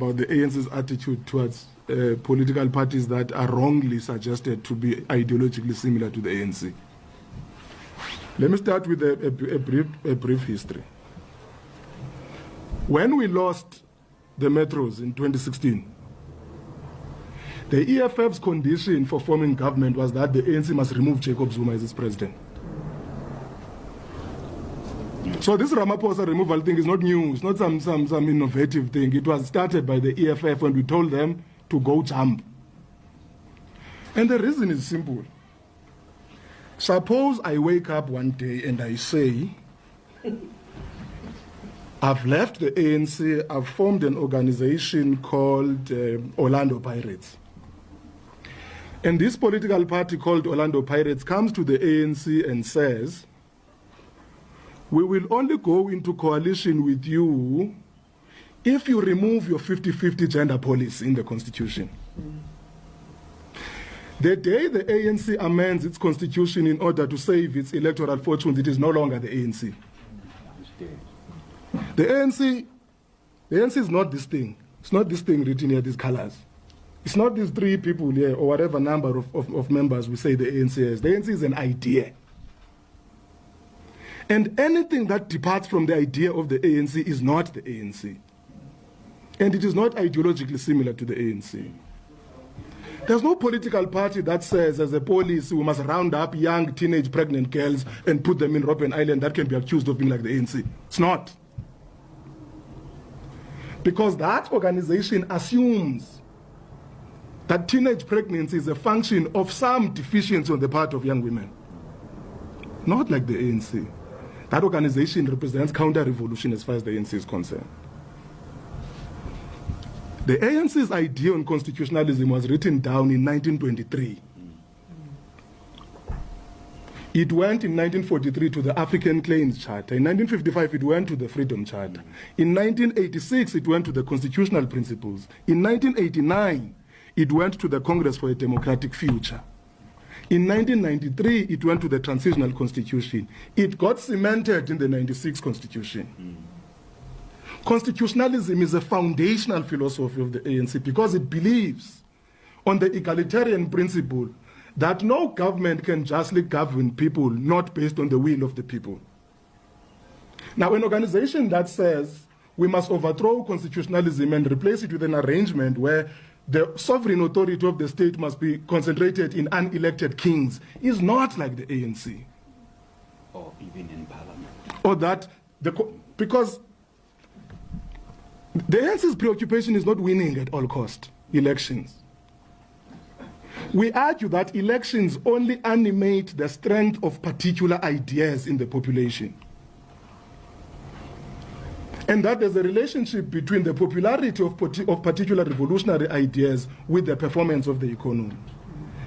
about the ANC's attitude towards political parties that are wrongly suggested to be ideologically similar to the ANC. Let me start with a brief history. When we lost the metros in 2016, the EFF's condition for forming government was that the ANC must remove Jacob Zuma as its president. So this Ramaphosa removal thing is not new. It's not some innovative thing. It was started by the EFF when we told them to go jump. And the reason is simple. Suppose I wake up one day and I say, I've left the ANC, I've formed an organization called Orlando Pirates. And this political party called Orlando Pirates comes to the ANC and says, we will only go into coalition with you if you remove your 50-50 gender policy in the Constitution. The day the ANC amends its Constitution in order to save its electoral fortunes, it is no longer the ANC. The ANC is not this thing. It's not this thing written here, these colors. It's not these 3 people here or whatever number of members we say the ANC is. The ANC is an idea. And anything that departs from the idea of the ANC is not the ANC. And it is not ideologically similar to the ANC. There's no political party that says, as a police, we must round up young teenage pregnant girls and put them in Robben Island that can be accused of being like the ANC. It's not. Because that organization assumes that teenage pregnancy is a function of some deficiency on the part of young women. Not like the ANC. That organization represents counter-revolution as far as the ANC is concerned. The ANC's idea on constitutionalism was written down in 1923. It went in 1943 to the African Claims Charter. In 1955, it went to the Freedom Charter. In 1986, it went to the Constitutional Principles. In 1989, it went to the Congress for a Democratic Future. In 1993, it went to the Transitional Constitution. It got cemented in the 96 Constitution. Constitutionalism is a foundational philosophy of the ANC because it believes on the egalitarian principle that no government can justly govern people not based on the will of the people. Now, an organization that says we must overthrow constitutionalism and replace it with an arrangement where the sovereign authority of the state must be concentrated in unelected kings is not like the ANC. Or even in parliament. Or that, because the ANC's preoccupation is not winning at all cost elections. We argue that elections only animate the strength of particular ideas in the population. And that there's a relationship between the popularity of particular revolutionary ideas with the performance of the economy.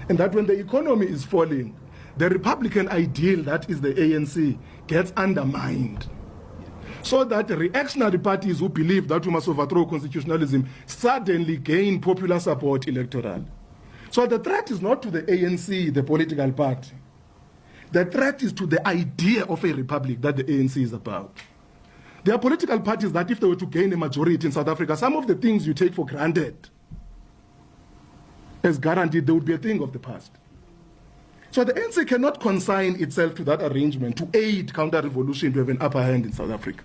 And that when the economy is falling, the Republican ideal, that is the ANC, gets undermined. So that reactionary parties who believe that we must overthrow constitutionalism suddenly gain popular support electoral. So the threat is not to the ANC, the political party. The threat is to the idea of a republic that the ANC is about. There are political parties that if they were to gain a majority in South Africa, some of the things you take for granted as guaranteed, they would be a thing of the past. So the ANC cannot consign itself to that arrangement to aid counter-revolution to have an upper hand in South Africa.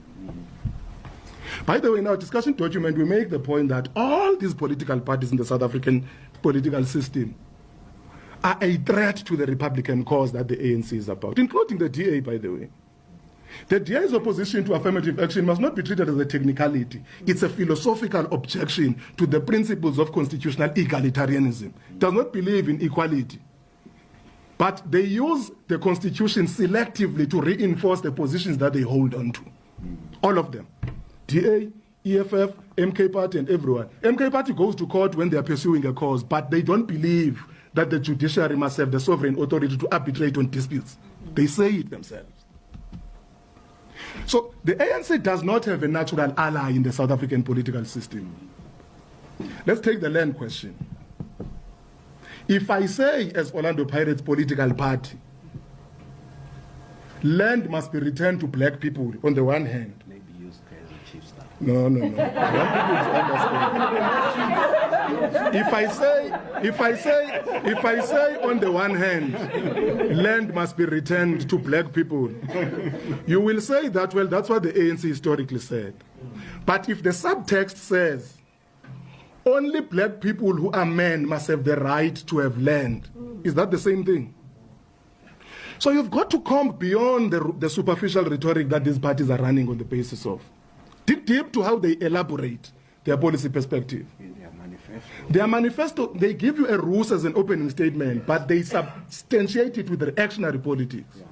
By the way, in our discussion document, we make the point that all these political parties in the South African political system are a threat to the Republican cause that the ANC is about, including the DA, by the way. The DA's opposition to affirmative action must not be treated as a technicality. It's a philosophical objection to the principles of constitutional egalitarianism. It does not believe in equality. But they use the Constitution selectively to reinforce the positions that they hold on to. All of them. DA, EFF, MK Party, and everyone. MK Party goes to court when they are pursuing a cause, but they don't believe that the judiciary must have the sovereign authority to arbitrate on disputes. They say it themselves. So the ANC does not have a natural ally in the South African political system. Let's take the land question. If I say, as Orlando Pirates political party, land must be returned to black people on the one hand. Maybe used as a chief star. No. I want people to understand. If I say on the one hand, land must be returned to black people, you will say that, well, that's what the ANC historically said. But if the subtext says only black people who are men must have the right to have land, is that the same thing? So you've got to come beyond the superficial rhetoric that these parties are running on the basis of. Dig deep to how they elaborate their policy perspective. In their manifesto. Their manifesto, they give you a ruse as an opening statement, but they substantiate it with reactionary politics. Yeah.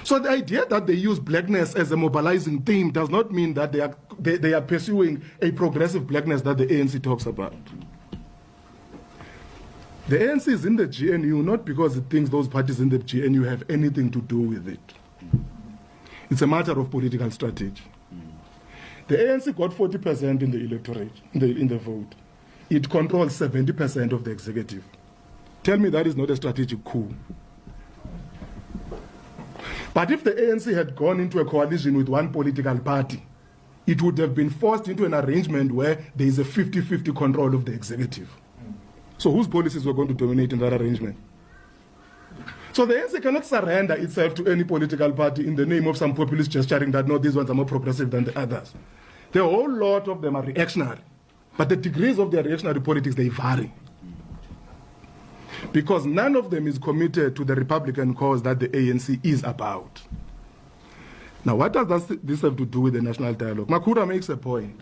So the idea that they use blackness as a mobilizing theme does not mean that they are pursuing a progressive blackness that the ANC talks about. The ANC is in the GNU not because it thinks those parties in the GNU have anything to do with it. It's a matter of political strategy. The ANC got 40% in the electorate, in the vote. It controls 70% of the executive. Tell me that is not a strategic coup. But if the ANC had gone into a coalition with one political party, it would have been forced into an arrangement where there is a 50-50 control of the executive. So whose policies were going to dominate in that arrangement? So the ANC cannot surrender itself to any political party in the name of some populist gesturing that, no, these ones are more progressive than the others. The whole lot of them are reactionary. But the degrees of their reactionary politics, they vary. Because none of them is committed to the Republican cause that the ANC is about. Now, what does this have to do with the national dialogue? Makura makes a point.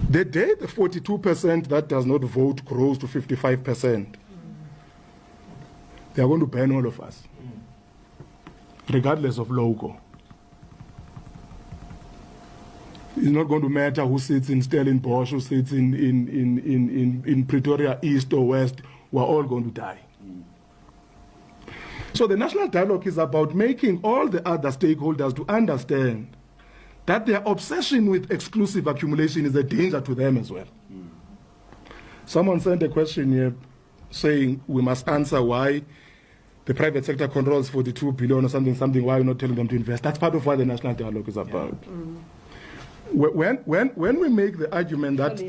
The day the 42% that does not vote grows to 55%, they are going to ban all of us, regardless of logo. It's not going to matter who sits in Stellenbosch, who sits in Pretoria East or West. We're all going to die. So the national dialogue is about making all the other stakeholders to understand that their obsession with exclusive accumulation is a danger to them as well. Someone sent a question here saying we must answer why the private sector controls 42 billion or something, why are you not telling them to invest? That's part of what the national dialogue is about. Yeah. When we make the argument that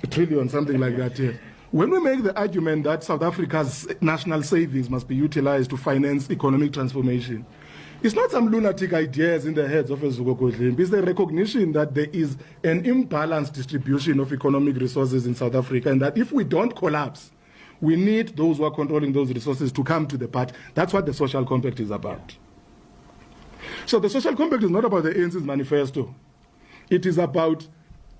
a trillion, something like that, yes. When we make the argument that South Africa's national savings must be utilized to finance economic transformation, it's not some lunatic ideas in the heads of a Zuko Godlimpi. It's the recognition that there is an imbalanced distribution of economic resources in South Africa, and that if we don't collapse, we need those who are controlling those resources to come to the party. That's what the social compact is about. So the social compact is not about the ANC's manifesto. It is about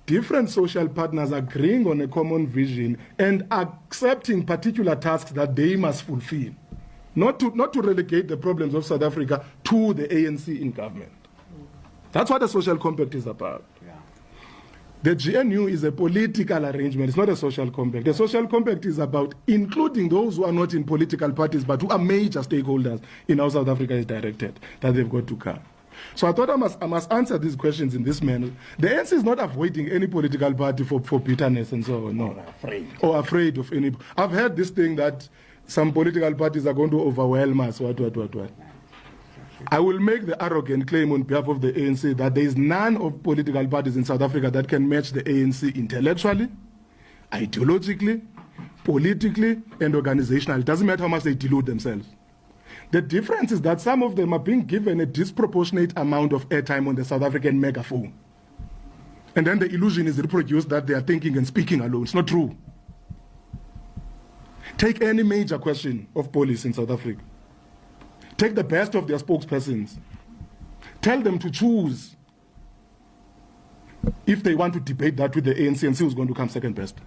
different social partners agreeing on a common vision and accepting particular tasks that they must fulfill. Not to relegate the problems of South Africa to the ANC in government. That's what the social compact is about. Yeah. The GNU is a political arrangement. It's not a social compact. The social compact is about including those who are not in political parties but who are major stakeholders in how South Africa is directed, that they've got to come. So I thought I must answer these questions in this manner. The ANC is not avoiding any political party for bitterness and so on, no. Or afraid of any. I've heard this thing that some political parties are going to overwhelm us, what. I will make the arrogant claim on behalf of the ANC that there is none of political parties in South Africa that can match the ANC intellectually, ideologically, politically, and organizationally. It doesn't matter how much they delude themselves. The difference is that some of them are being given a disproportionate amount of airtime on the South African megaphone. And then the illusion is reproduced that they are thinking and speaking alone. It's not true. Take any major question of policy in South Africa. Take the best of their spokespersons. Tell them to choose if they want to debate that with the ANC and see who's going to come second best.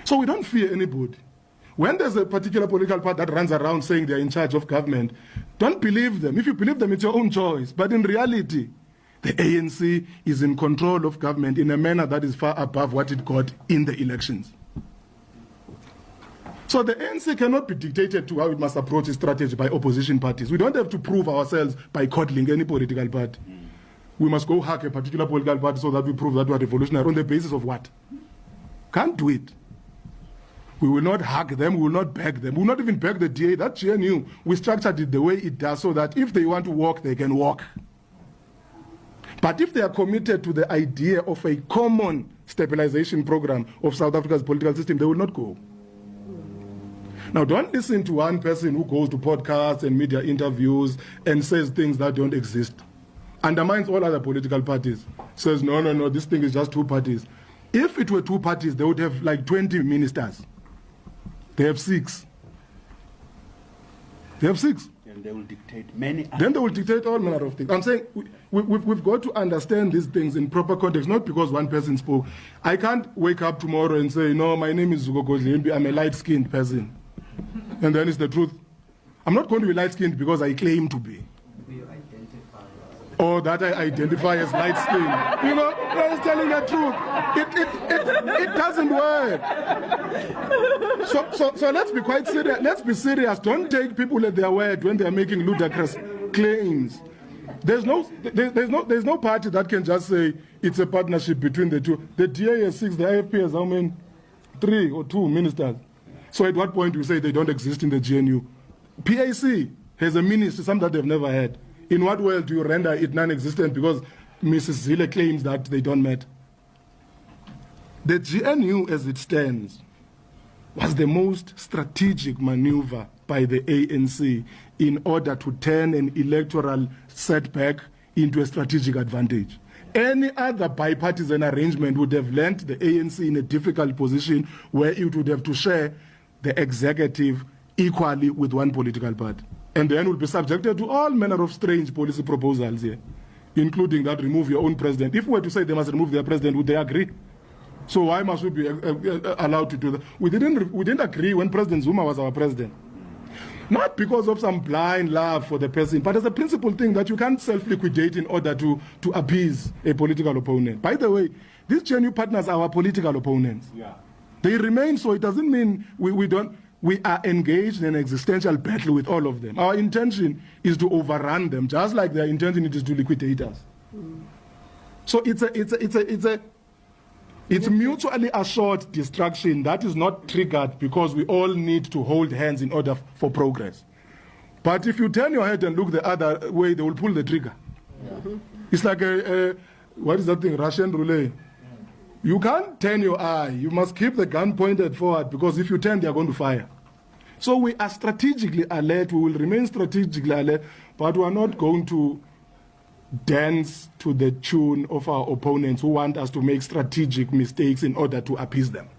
So we don't fear anybody. When there's a particular political party that runs around saying they're in charge of government, don't believe them. If you believe them, it's your own choice. But in reality, the ANC is in control of government in a manner that is far above what it got in the elections. So the ANC cannot be dictated to how it must approach its strategy by opposition parties. We don't have to prove ourselves by coddling any political party. We must go hack a particular political party so that we prove that we are revolutionary. On the basis of what? Can't do it. We will not hack them, we will not beg them, we will not even beg the DA. That GNU, we structured it the way it does so that if they want to walk, they can walk. But if they are committed to the idea of a common stabilization program of South Africa's political system, they will not go. Now, don't listen to one person who goes to podcasts and media interviews and says things that don't exist. Undermines all other political parties. Says, no, this thing is just two parties. If it were two parties, they would have like 20 ministers. They have 6. They have 6. And they will dictate many. Then they will dictate all manner of things. I'm saying we've got to understand these things in proper context, not because one person spoke. I can't wake up tomorrow and say, no, my name is Zuko Godlimpi, I'm a light-skinned person. And then it's the truth. I'm not going to be light-skinned because I claim to be. Or that I identify as light-skinned. You know, I'm telling the truth. It doesn't work. So let's be quite serious. Let's be serious. Don't take people at their word when they're making ludicrous claims. There's no party that can just say it's a partnership between the two. The DA has 6, the IFP has how many? 3 or 2 ministers. So at what point do you say they don't exist in the GNU? PAC has a minister, some that they've never had. In what world do you render it non-existent because Mrs. Zille claims that they don't matter? The GNU as it stands was the most strategic maneuver by the ANC in order to turn an electoral setback into a strategic advantage. Any other bipartisan arrangement would have landed the ANC in a difficult position where it would have to share the executive equally with one political party. And then will be subjected to all manner of strange policy proposals here, including that remove your own president. If we were to say they must remove their president, would they agree? So why must we be allowed to do that? We didn't agree when President Zuma was our president. Not because of some blind love for the person, but as a principal thing that you can't self-liquidate in order to appease a political opponent. By the way, these GNU partners are our political opponents. Yeah. They remain so. It doesn't mean we are engaged in an existential battle with all of them. Our intention is to overrun them, just like their intention is to liquidate us. So it's mutually assured destruction that is not triggered because we all need to hold hands in order for progress. But if you turn your head and look the other way, they will pull the trigger. Yeah. It's like what is that thing, Russian roulette? You can't turn your eye. You must keep the gun pointed forward because if you turn, they are going to fire. So we are strategically alert. We will remain strategically alert, but we are not going to dance to the tune of our opponents who want us to make strategic mistakes in order to appease them.